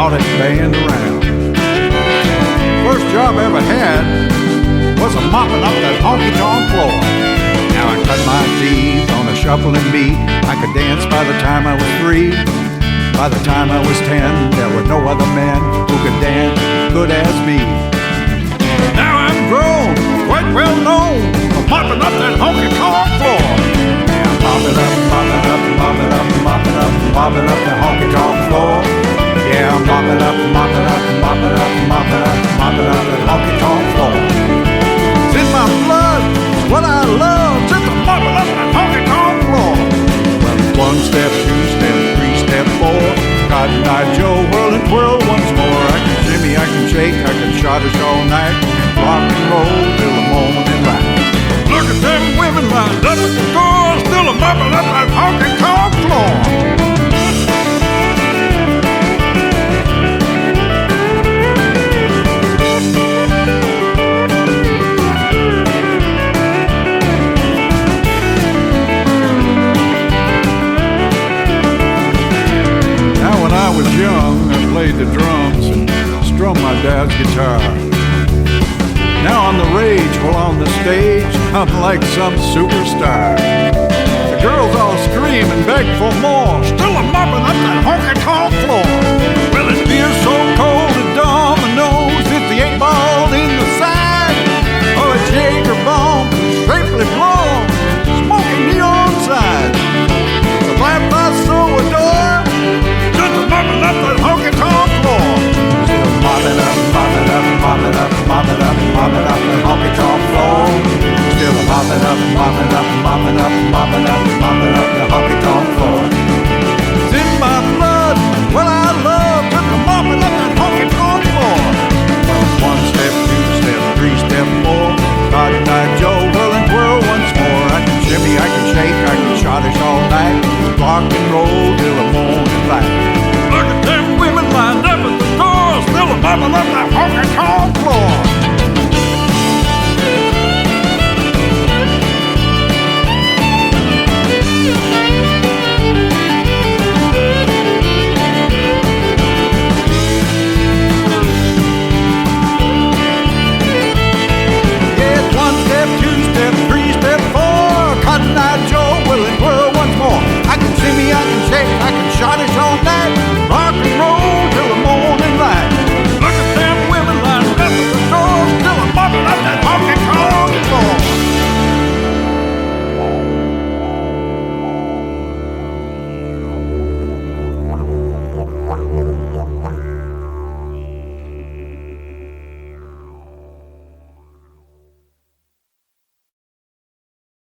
brought it band around. First job I ever had was a mopping up that honky tonk floor. Now I cut my teeth on a shuffling beat. I could dance by the time I was 3. By the time I was 10, there were no other men who could dance as good as me. Now I'm grown, quite well known for mopping up that honky tonk floor. Yeah, I'm mopping up, mopping up, mopping up, mopping up, mopping up the honky tonk floor. Yeah, I'm mopping up, mopping up, mopping up, mopping up, mopping up that honky tonk floor. It's in my blood, it's what I love, just a mopping up that honky tonk floor. Well, 1 step, 2 step, 3 step, 4. Cotton Eye Joe, whirl and twirl once more. I can shimmy, I can shake, I can shottish all night, rock and roll till the morning light. Look at them women lined up at the door, still a mopping up that honky tonk floor. I was young, I played the drums and strummed my dad's guitar. Now I'm the rage while on the stage, I'm like some superstar. The girls all scream and beg for more, still I'm mopping up the